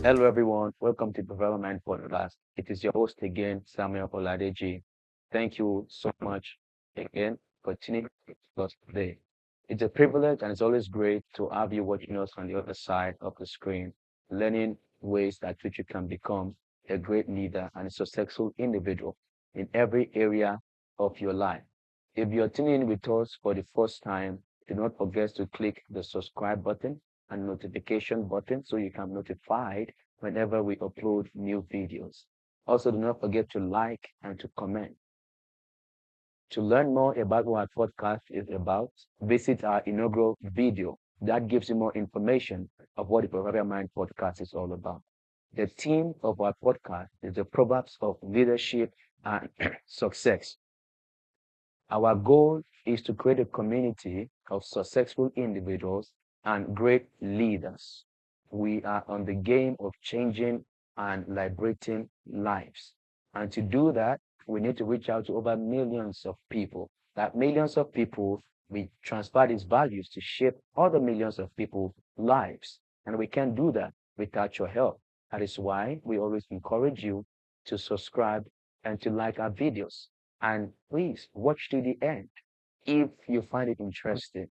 Hello, everyone. Welcome to Development Podcast. It is your host again, Samuel Oladeji. Thank you so much again for tuning in to us today. It's a privilege and it's always great to have you watching us on the other side of the screen, learning ways that which you can become a great leader and a successful individual in every area of your life. If you're tuning in with us for the first time, do not forget to click the subscribe button and notification button so you can be notified whenever we upload new videos. Also, do not forget to like and to comment. To learn more about what our podcast is about, visit our inaugural video that gives you more information of what the Proverbial Mind podcast is all about. The theme of our podcast is the Proverbs of leadership and success. Our goal is to create a community of successful individuals and great leaders. We are on the game of changing and liberating lives. And to do that, we need to reach out to over millions of people. That millions of people, we transfer these values to shape other millions of people's lives. And we can't do that without your help. That is why we always encourage you to subscribe and to like our videos. And please watch to the end if you find it interesting.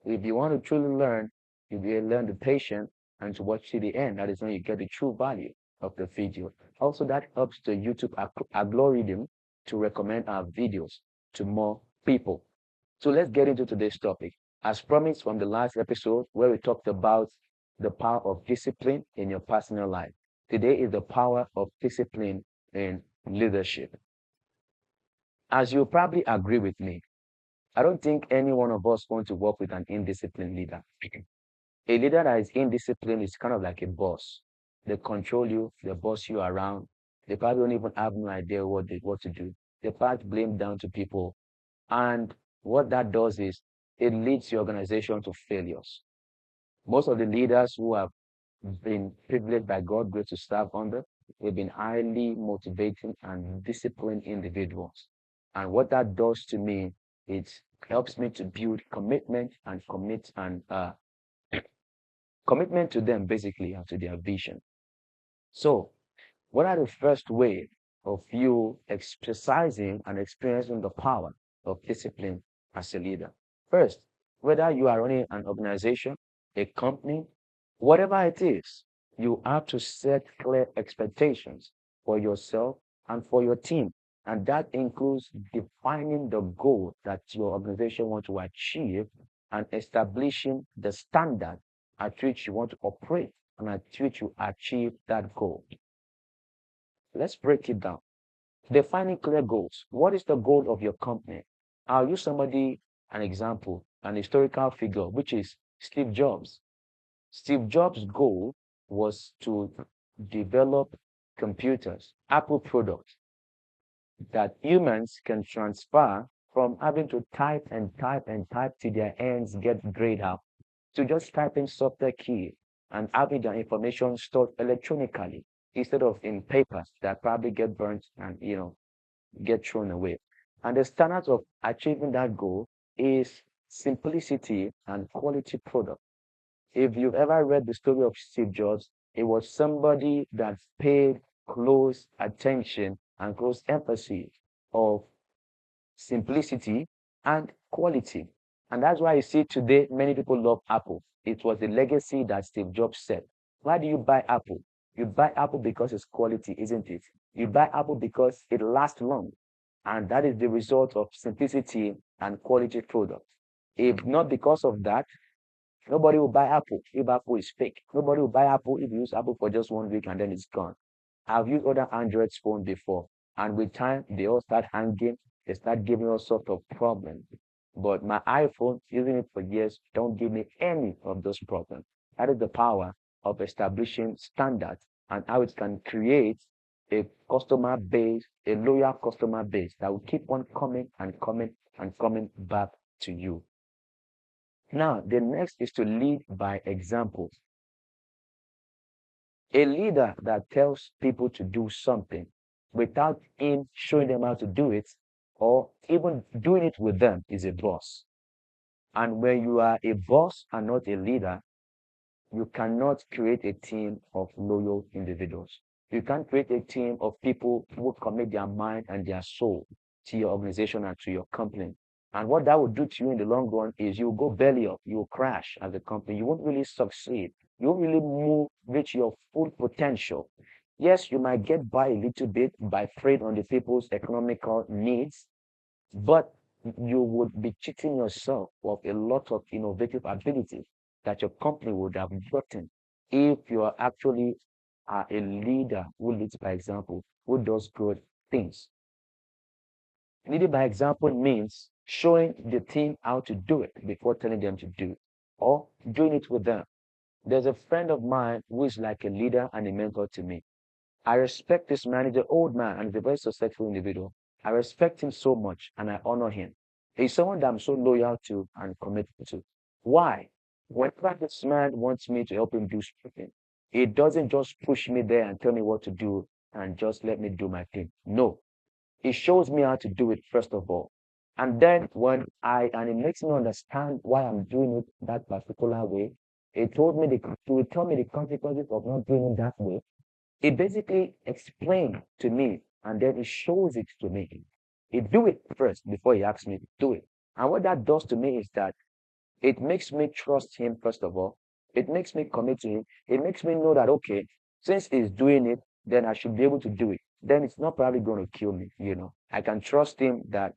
If you want to truly learn, you will learn the patience and to watch to the end. That is when you get the true value of the video. Also, that helps the YouTube algorithm to recommend our videos to more people. So let's get into today's topic. As promised from the last episode where we talked about the power of discipline in your personal life. Today is the power of discipline in leadership. As you probably agree with me, I don't think any one of us want to work with an indisciplined leader. A leader that is indisciplined is kind of like a boss. They control you, they boss you around. They probably don't even have no idea what to do. They pass blame down to people. And what that does is it leads the organization to failures. Most of the leaders who have been privileged by God grace to serve under, they've been highly motivating and disciplined individuals. And what that does to me, it helps me to build commitment and commitment to them basically and to their vision. So, what are the first way of you exercising and experiencing the power of discipline as a leader? First, whether you are running an organization, a company, whatever it is, you have to set clear expectations for yourself and for your team. And that includes defining the goal that your organization wants to achieve and establishing the standard at which you want to operate and at which you achieve that goal. Let's break it down. Defining clear goals. What is the goal of your company? I'll use an example, an historical figure, which is Steve Jobs. Steve Jobs' goal was to develop computers, Apple products that humans can transfer from having to type and type and type till their hands get grayed out to just typing software key and having their information stored electronically instead of in papers that probably get burnt and get thrown away. And the standard of achieving that goal is simplicity and quality product. If you've ever read the story of Steve Jobs, it was somebody that paid close attention and close emphasis of simplicity and quality. And that's why you see today many people love Apple. It was the legacy that Steve Jobs set. Why do you buy Apple? You buy Apple because it's quality, isn't it? You buy Apple because it lasts long. And that is the result of simplicity and quality products. If not because of that, nobody will buy Apple if Apple is fake. Nobody will buy Apple if you use Apple for just 1 week and then it's gone. I've used other Android phones before, and with time they all start hanging, they start giving all sorts of problems. But my iPhone, using it for years, don't give me any of those problems. That is the power of establishing standards and how it can create a customer base, a loyal customer base that will keep on coming and coming and coming back to you. Now, the next is to lead by example. A leader that tells people to do something without him showing them how to do it or even doing it with them is a boss. And when you are a boss and not a leader, You cannot create a team of loyal individuals. You can't create a team of people who commit their mind and their soul to your organization and to your company. And what that will do to you in the long run is you'll go belly up, you'll crash as a company. You won't really succeed. You won't really reach your full potential. Yes, you might get by a little bit by preying on the people's economical needs, but you would be cheating yourself of a lot of innovative abilities that your company would have gotten if you are actually a leader who leads by example, who does good things. Leading by example means showing the team how to do it before telling them to do it, or doing it with them. There's a friend of mine who is like a leader and a mentor to me. I respect this man. He's an old man and he's a very successful individual. I respect him so much and I honor him. He's someone that I'm so loyal to and committed to. Why? Whenever this man wants me to help him do something, he doesn't just push me there and tell me what to do and just let me do my thing. No, he shows me how to do it first of all. And then and it makes me understand why I'm doing it that particular way. He will tell me the consequences of not doing it that way. It basically explained to me and then it shows it to me. He do it first before he asks me to do it. And what that does to me is that it makes me trust him first of all. It makes me commit to him. It makes me know that okay, since he's doing it, then I should be able to do it. Then it's not probably going to kill me. I can trust him that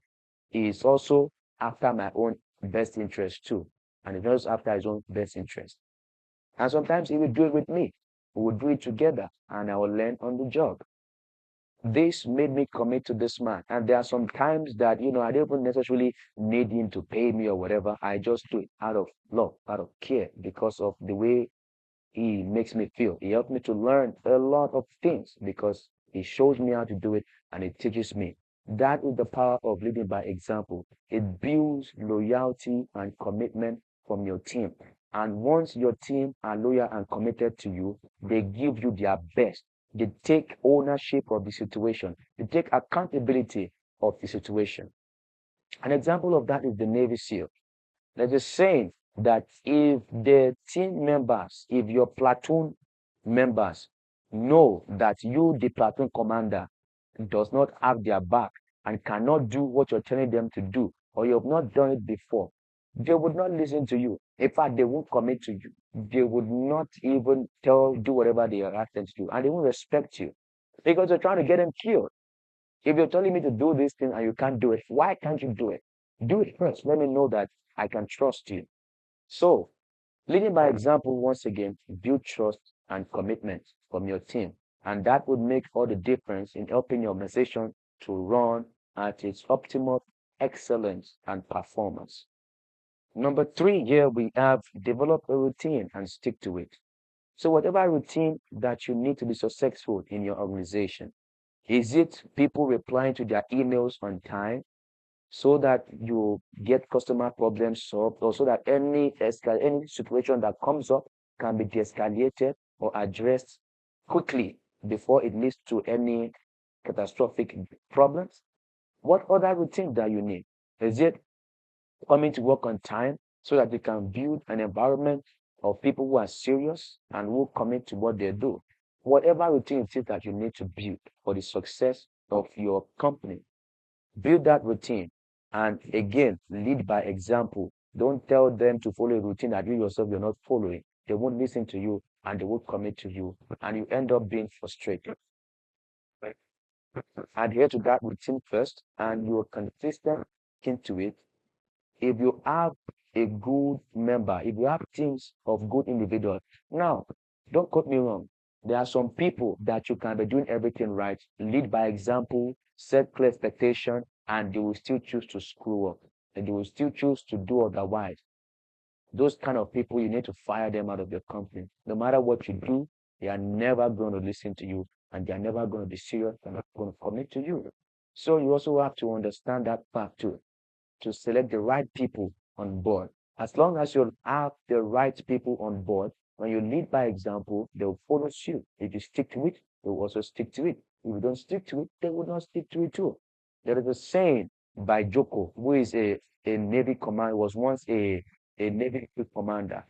he is also after my own best interest too. And he's also after his own best interest. And sometimes he will do it with me. We will do it together and I will learn on the job. This made me commit to this man. And there are some times that, I don't even necessarily need him to pay me or whatever. I just do it out of love, out of care, because of the way he makes me feel. He helped me to learn a lot of things because he shows me how to do it and it teaches me. That is the power of leading by example. It builds loyalty and commitment from your team. And once your team are loyal and committed to you, they give you their best. They take ownership of the situation. They take accountability of the situation. An example of that is the Navy SEAL. There's a saying that if the team members, if your platoon members know that you, the platoon commander, does not have their back and cannot do what you're telling them to do, or you have not done it before, they would not listen to you. In fact, they won't commit to you. They would not even do whatever they are asked them to do, and they won't respect you because you're trying to get them killed. If you're telling me to do this thing and you can't do it, why can't you do it? Do it first. Let me know that I can trust you. So, leading by example, once again, build trust and commitment from your team. And that would make all the difference in helping your organization to run at its optimal excellence and performance. Number three, here we have develop a routine and stick to it. So, whatever routine that you need to be successful in your organization, is it people replying to their emails on time so that you get customer problems solved, or so that any situation that comes up can be de-escalated or addressed quickly before it leads to any catastrophic problems? What other routine that you need? Is it coming to work on time so that you can build an environment of people who are serious and who commit to what they do? Whatever routine it is that you need to build for the success of your company, build that routine. And again, lead by example. Don't tell them to follow a routine that you yourself you're not following. They won't listen to you and they won't commit to you, and you end up being frustrated. Adhere to that routine first, and you're consistent into it. If you have a good member, if you have teams of good individuals, now don't quote me wrong. There are some people that you can be doing everything right, lead by example, set clear expectation, and they will still choose to screw up. And they will still choose to do otherwise. Those kind of people, you need to fire them out of your company. No matter what you do, they are never going to listen to you and they are never going to be serious and not going to commit to you. So you also have to understand that fact too, to select the right people on board. As long as you have the right people on board, when you lead by example, they'll follow suit. If you stick to it, they will also stick to it. If you don't stick to it, they will not stick to it too. There is a saying by Joko, who is a Navy commander, was once a Navy commander.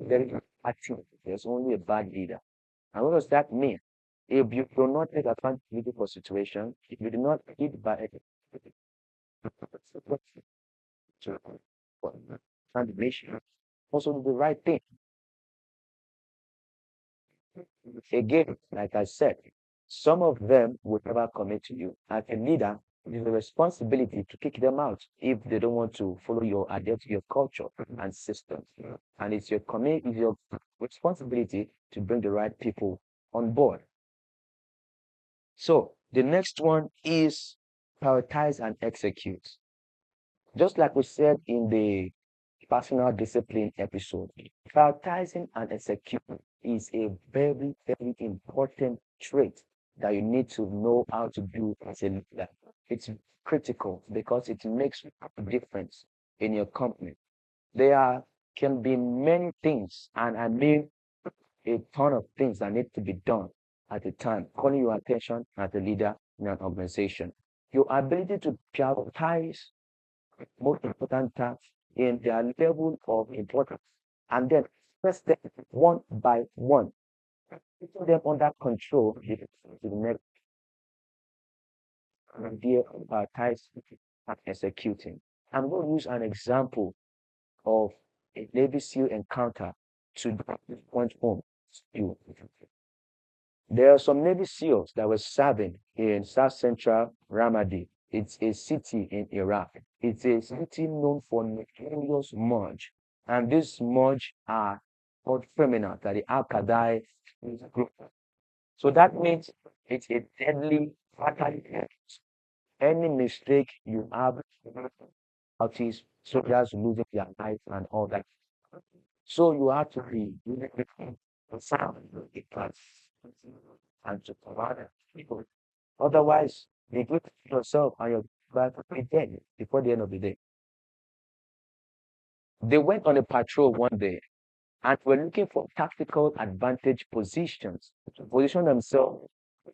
There is a team. There's only a bad leader. And what does that mean? If you do not take accountability for situation, if you do not lead by condemnation, also do the right thing. Again, like I said, some of them will never commit to you. As a leader, it is a responsibility to kick them out if they don't want to follow your adhere to your culture and systems. And it's your responsibility to bring the right people on board. So the next one is prioritize and execute. Just like we said in the personal discipline episode, prioritizing and executing is a very, very important trait that you need to know how to do as a leader. It's critical because it makes a difference in your company. There can be many things, and I mean a ton of things that need to be done at a time, calling your attention as a leader in an organization. Your ability to prioritize most important tasks in their level of importance and then press them one by one, putting them under control is the next idea of prioritize and executing. I'm going to use an example of a Navy SEAL encounter to drive this point home to you. There are some Navy SEALs that were serving in South Central Ramadi. It's a city in Iraq. It's a city known for notorious murder. And these murder are called criminals, that the Al Qaeda group. So that means it's a deadly fatal. Any mistake you have, artists, soldiers losing their lives and all that. So you have to be sound and to provide people. Otherwise, you put yourself and your wife will be dead before the end of the day. They went on a patrol one day and were looking for tactical advantage positions to position themselves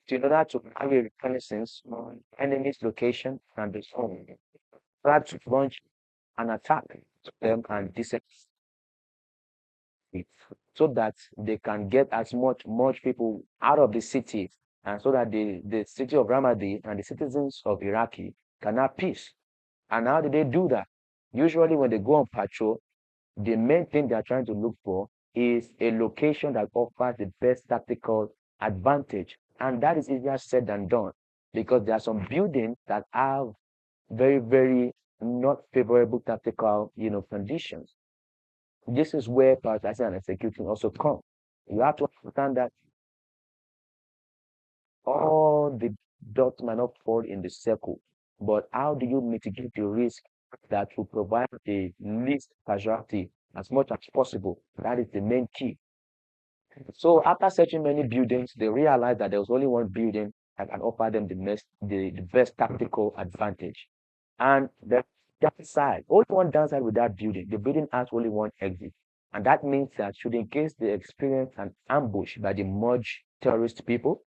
in order to carry reconnaissance on enemy's location and the home. Try to launch an attack to them and disable it so that they can get as much people out of the city and so that the city of Ramadi and the citizens of Iraqi can have peace. And how do they do that? Usually when they go on patrol, the main thing they're trying to look for is a location that offers the best tactical advantage. And that is easier said than done because there are some buildings that have very, very not favorable tactical, conditions. This is where prioritizing and executing also come. You have to understand that all the dots might not fall in the circle, but how do you mitigate the risk that will provide the least casualty as much as possible? That is the main key. So after searching many buildings, they realized that there was only one building that can offer them the best tactical advantage. And the downside, only one downside with that building, the building has only one exit. And that means that should in case they experience an ambush by the merged terrorist people,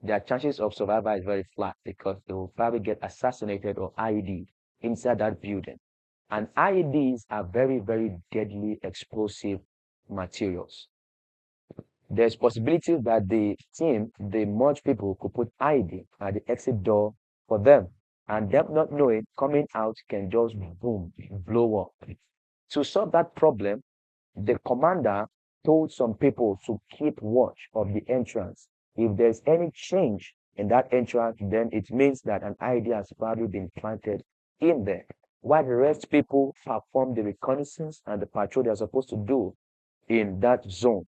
their chances of survival is very flat because they will probably get assassinated or IED inside that building. And IEDs are very, very deadly explosive materials. There's possibility that the team, the merged people, could put ID at the exit door for them, and them not knowing coming out can just boom, blow up. To solve that problem, the commander told some people to keep watch of the entrance. If there's any change in that entrance, then it means that an ID has probably been planted in there. While the rest people perform the reconnaissance and the patrol they're supposed to do in that zone.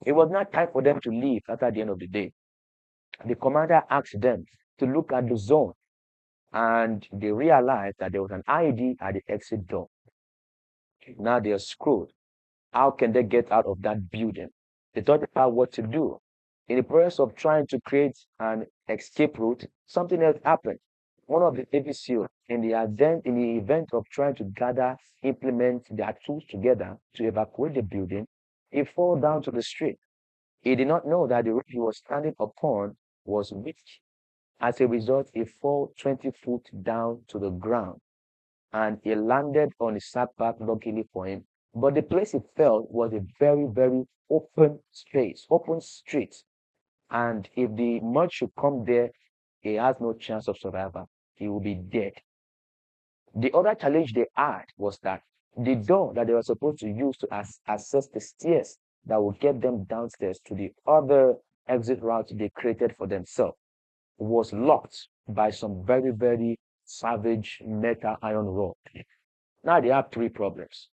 It was not time for them to leave after the end of the day. The commander asked them to look at the zone and they realized that there was an ID at the exit door. Now they are screwed. How can they get out of that building? They thought about what to do. In the process of trying to create an escape route, something else happened. One of the Navy SEALs, in the event of trying to implement their tools together to evacuate the building, he fell down to the street. He did not know that the rope he was standing upon was weak. As a result, he fell 20 feet down to the ground and he landed on his back, luckily for him, But the place it fell was a very, very open space, open street. And if the mud should come there, he has no chance of survival. He will be dead. The other challenge they had was that the door that they were supposed to use to access the stairs that would get them downstairs to the other exit route they created for themselves was locked by some very, very savage metal iron rod. Now they have three problems.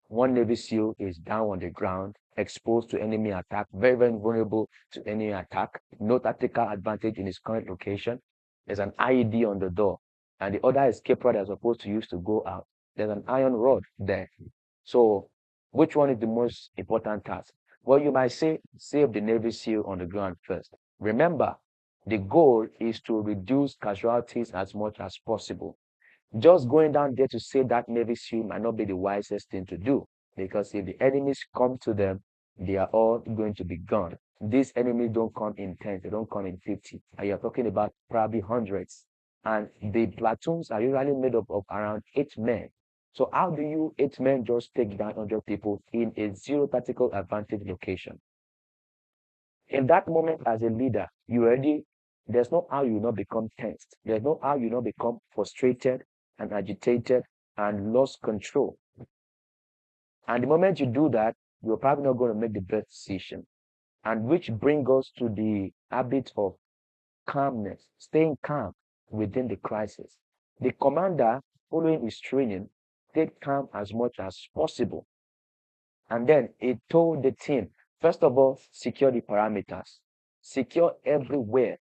One Navy SEAL is down on the ground, exposed to enemy attack, very, very vulnerable to enemy attack, no tactical advantage in his current location. There's an IED on the door, and the other escape route they're supposed to use to go out. There's an iron rod there. So, which one is the most important task? Well, you might say, save the Navy SEAL on the ground first. Remember, the goal is to reduce casualties as much as possible. Just going down there to save that Navy SEAL might not be the wisest thing to do, because if the enemies come to them, they are all going to be gone. These enemies don't come in 10, they don't come in 50. And you're talking about probably hundreds. And the platoons are usually made up of around 8 men. So how do you 8 men just take down 100 people in a zero tactical advantage location? In that moment, as a leader, you already, there's no how you not become tensed. There's no how you not become frustrated and agitated and lost control. And the moment you do that, you're probably not going to make the best decision. And which brings us to the habit of calmness, staying calm within the crisis. The commander, following his training, stayed calm as much as possible. And then he told the team, first of all, secure the parameters, secure everywhere.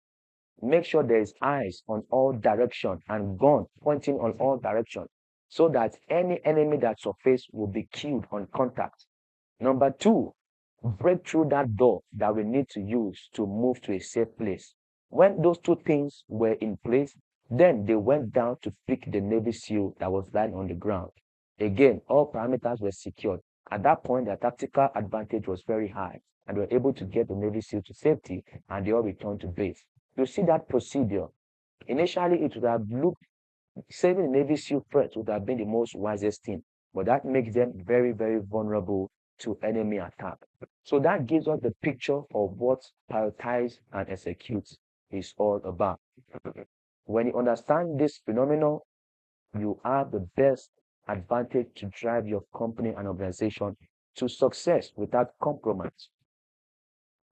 Make sure there is eyes on all direction and gun pointing on all direction, so that any enemy that surface will be killed on contact. Number two, break through that door that we need to use to move to a safe place. When those two things were in place, then they went down to pick the Navy SEAL that was lying on the ground. Again, all parameters were secured. At that point, the tactical advantage was very high, and we were able to get the Navy SEAL to safety, and they all returned to base. You see that procedure. Initially, it would have looked, saving the Navy SEAL first would have been the most wisest thing, but that makes them very, very vulnerable to enemy attack. So that gives us the picture of what prioritize and execute is all about. When you understand this phenomenon, you have the best advantage to drive your company and organization to success without compromise.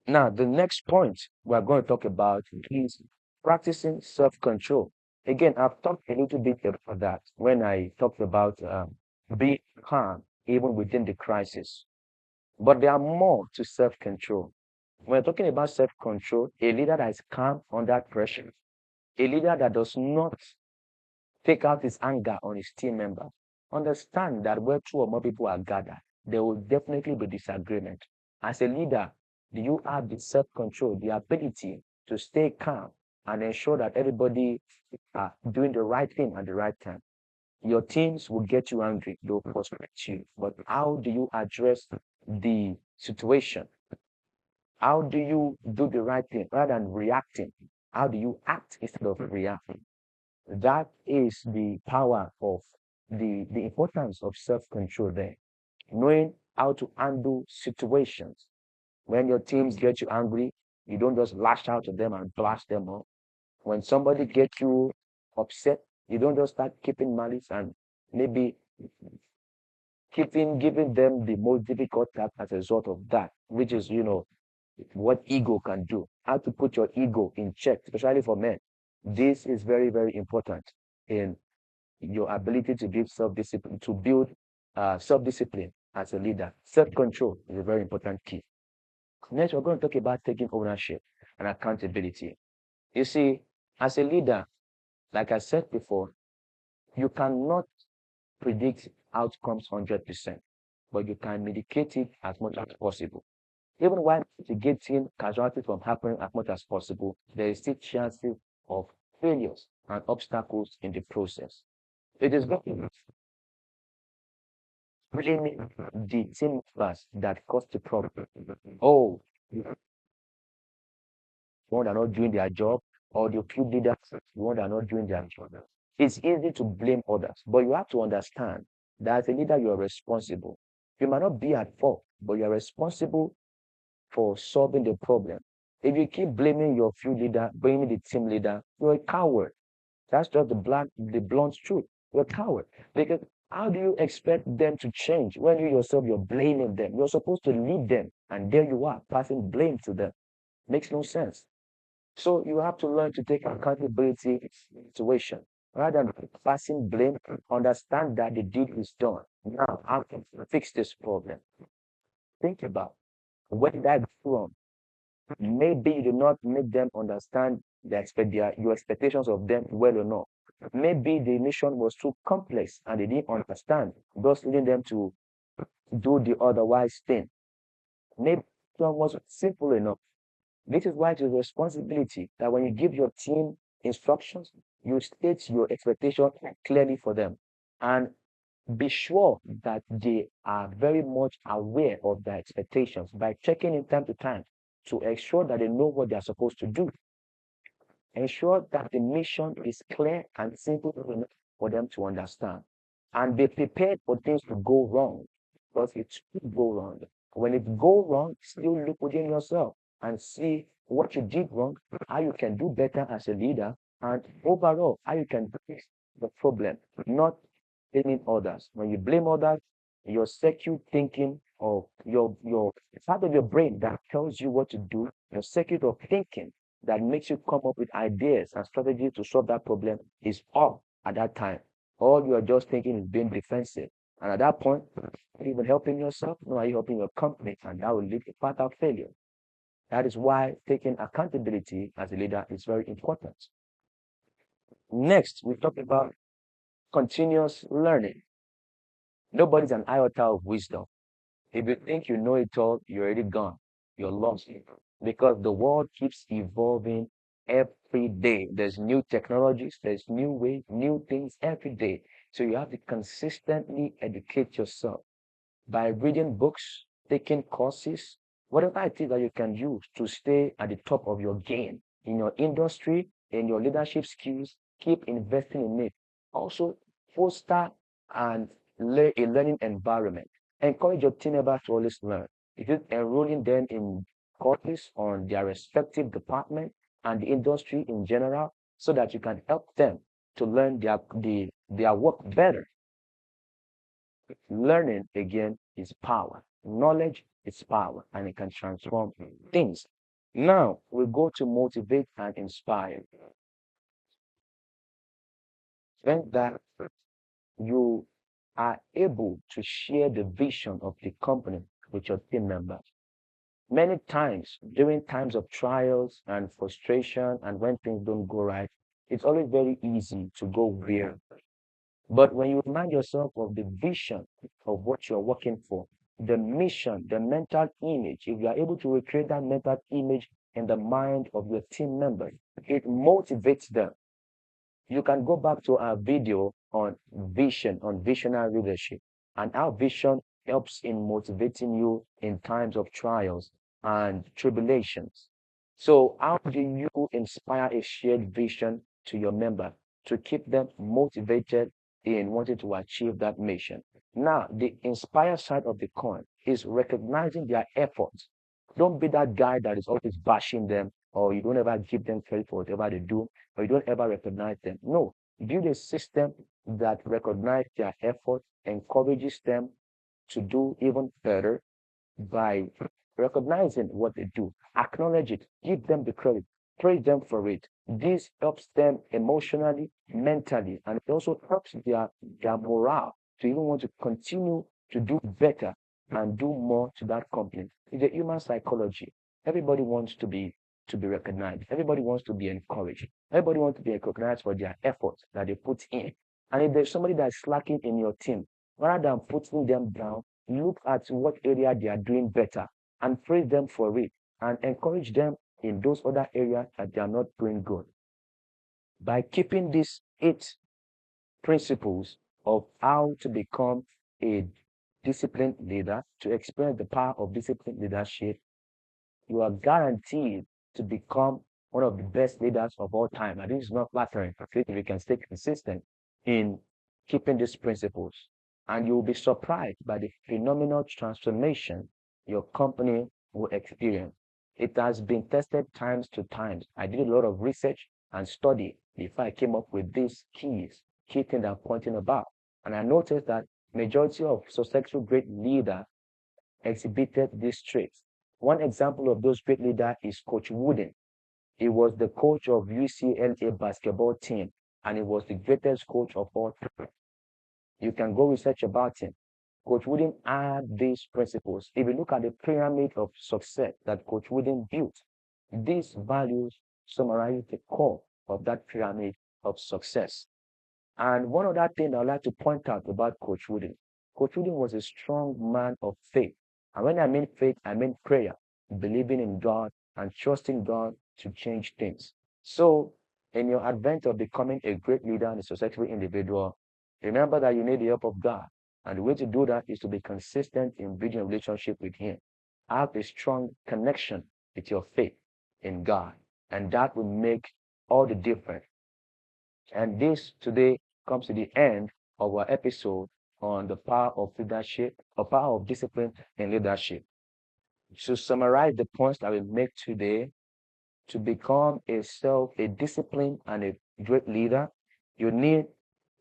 Now, the next point we're going to talk about is practicing self-control. Again, I've talked a little bit about that when I talked about being calm even within the crisis. But there are more to self-control. When we're talking about self-control, a leader that is calm under pressure, a leader that does not take out his anger on his team member, understand that where two or more people are gathered, there will definitely be disagreement. As a leader, do you have the self-control, the ability to stay calm and ensure that everybody are doing the right thing at the right time? Your teams will get you angry, they'll frustrate you. But how do you address the situation? How do you do the right thing rather than reacting? How do you act instead of reacting? That is the power of the importance of self-control there. Knowing how to handle situations. When your teams get you angry, you don't just lash out at them and blast them up. When somebody gets you upset, you don't just start keeping malice and maybe giving them the most difficult task as a result of that, which is, what ego can do. How to put your ego in check, especially for men. This is very, very important in your ability to build self-discipline, self-discipline as a leader. Self-control is a very important key. Next, we're going to talk about taking ownership and accountability. You see, as a leader, like I said before, you cannot predict outcomes 100%, but you can mitigate it as much as possible. Even while mitigating casualties from happening as much as possible, there is still chances of failures and obstacles in the process. It is not blaming the team members that caused the problem. Oh, one are not doing their job, or the few leaders, one are not doing their job. It's easy to blame others, but you have to understand that as a leader, you are responsible. You might not be at fault, but you are responsible for solving the problem. If you keep blaming your field leader, blaming the team leader, you're a coward. That's just the blunt truth. You're a coward. Because how do you expect them to change when you yourself you're blaming them? You're supposed to lead them, and there you are passing blame to them. Makes no sense. So you have to learn to take accountability in situation rather than passing blame. Understand that the deed is done. Now, how can I fix this problem? Think about where did I go wrong? Maybe you did not make them understand your expectations of them well or not. Maybe the mission was too complex and they didn't understand, thus leading them to do the otherwise thing. Maybe it was simple enough. This is why it is a responsibility that when you give your team instructions, you state your expectation clearly for them and be sure that they are very much aware of their expectations by checking in time to time to ensure that they know what they are supposed to do. Ensure that the mission is clear and simple for them to understand. And be prepared for things to go wrong because it could go wrong. When it go wrong, still look within yourself and see what you did wrong, how you can do better as a leader, and overall, how you can fix the problem, not blaming others. When you blame others, your circuit thinking of your part of your brain that tells you what to do, your circuit of thinking that makes you come up with ideas and strategies to solve that problem is off at that time. All you are just thinking is being defensive. And at that point, are you even helping yourself? No, are you helping your company? And that will lead to fatal failure. That is why taking accountability as a leader is very important. Next, we talk about continuous learning. Nobody's an iota of wisdom. If you think you know it all, you're already gone. You're lost. Because the world keeps evolving every day. There's new technologies, there's new ways, new things every day. So you have to consistently educate yourself by reading books, taking courses, whatever it is that you can use to stay at the top of your game in your industry, in your leadership skills, keep investing in it. Also, foster and a learning environment. Encourage your team members to always learn. If you're enrolling them in courses on their respective department and the industry in general, so that you can help them to learn their work better. Learning again is power. Knowledge is power and it can transform things. Now we go to motivate and inspire. When that you are able to share the vision of the company with your team members. Many times during times of trials and frustration and when things don't go right, it's always very easy to go weary. But when you remind yourself of the vision of what you're working for, the mission, the mental image, if you are able to recreate that mental image in the mind of your team members, it motivates them. You can go back to our video on vision, on visionary leadership, and our vision helps in motivating you in times of trials and tribulations. So, how do you inspire a shared vision to your member to keep them motivated in wanting to achieve that mission? Now, the inspire side of the coin is recognizing their efforts. Don't be that guy that is always bashing them, or you don't ever give them credit for whatever they do, or you don't ever recognize them. No, build a system that recognizes their effort, encourages them to do even better by recognizing what they do, acknowledge it, give them the credit, praise them for it. This helps them emotionally, mentally, and it also helps their morale to even want to continue to do better and do more to that company. It's a human psychology. Everybody wants to be recognized. Everybody wants to be encouraged. Everybody wants to be recognized for their efforts that they put in. And if there's somebody that's slacking in your team, rather than putting them down, look at what area they are doing better and praise them for it and encourage them in those other areas that they are not doing good. By keeping these 8 principles of how to become a disciplined leader, to experience the power of disciplined leadership, you are guaranteed to become one of the best leaders of all time. And this is not flattering, if you can stay consistent in keeping these principles. and you'll be surprised by the phenomenal transformation your company will experience. It has been tested times to times. I did a lot of research and study before I came up with these key things I'm pointing about. And I noticed that majority of successful great leaders exhibited these traits. One example of those great leaders is Coach Wooden. He was the coach of UCLA basketball team, and he was the greatest coach of all time. You can go research about him. Coach Wooden had these principles. If you look at the pyramid of success that Coach Wooden built, these values summarize the core of that pyramid of success. And one other thing I'd like to point out about Coach Wooden was a strong man of faith. And when I mean faith, I mean prayer, believing in God and trusting God to change things. So, in your advent of becoming a great leader and a successful individual, remember that you need the help of God. And the way to do that is to be consistent in building a relationship with Him. Have a strong connection with your faith in God. And that will make all the difference. And this today comes to the end of our episode on the power of leadership, or power of discipline in leadership. To summarize the points that we make today, to become a disciplined and a great leader, you need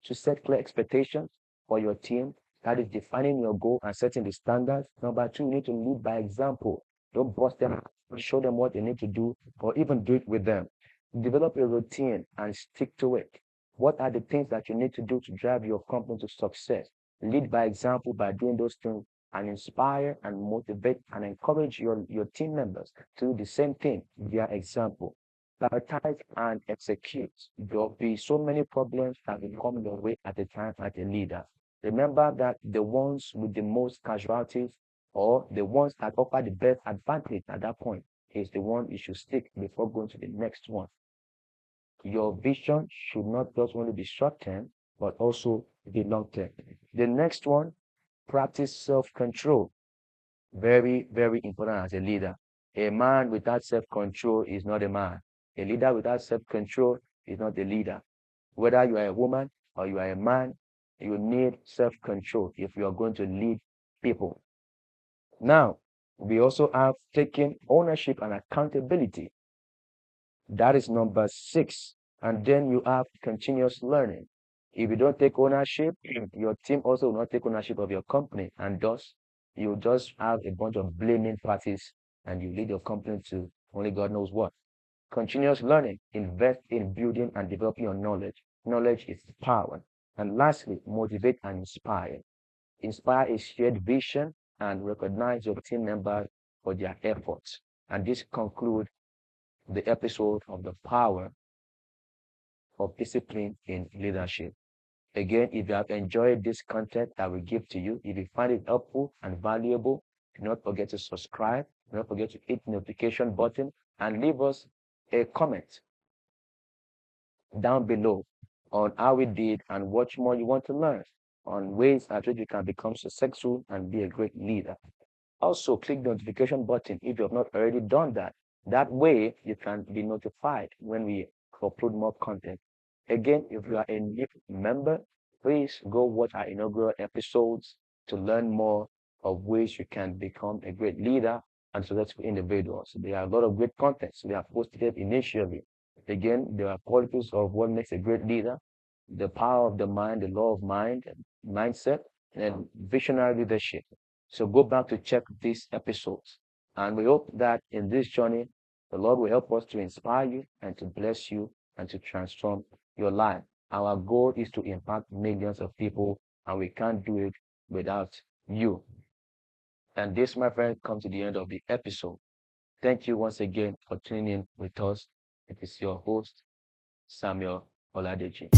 to set clear expectations for your team. That is defining your goal and setting the standards. Number two, you need to lead by example. Don't boss them, show them what they need to do, or even do it with them. Develop a routine and stick to it. What are the things that you need to do to drive your company to success? Lead by example by doing those things, and inspire and motivate and encourage your team members to do the same thing via example. Prioritize and execute. There'll be so many problems that will come your way at a time as a leader. Remember that the ones with the most casualties, or the ones that offer the best advantage at that point, is the one you should stick before going to the next one. Your vision should not just only be short term, but also be long term. The next one, practice self-control. Very, very important as a leader. A man without self-control is not a man. A leader without self-control is not a leader. Whether you are a woman or you are a man, you need self-control if you are going to lead people. Now, we also have taking ownership and accountability. That is number 6. And then you have continuous learning. If you don't take ownership, your team also will not take ownership of your company, and thus you just have a bunch of blaming parties, and you lead your company to only God knows what. Continuous learning, invest in building and developing your knowledge. Knowledge is power. And lastly, motivate and inspire. Inspire a shared vision and recognize your team members for their efforts. And this concludes the episode of the power of discipline in leadership. Again, if you have enjoyed this content that we give to you, if you find it helpful and valuable, do not forget to subscribe. Do not forget to hit the notification button and leave us a comment down below on how we did and what more you want to learn on ways at which you can become successful and be a great leader. Also, click the notification button if you have not already done that. That way, you can be notified when we upload more content. Again, if you are a new member, please go watch our inaugural episodes to learn more of ways you can become a great leader and successful individual. So there are a lot of great contents we have posted initially. Again, there are qualities of what makes a great leader, the power of the mind, the law of mind, mindset, and visionary leadership. So go back to check these episodes. And we hope that in this journey, the Lord will help us to inspire you and to bless you and to transform your life. Our goal is to impact millions of people, and we can't do it without you. And this, my friend, comes to the end of the episode. Thank you once again for tuning in with us. It is your host, Samuel Oladeji.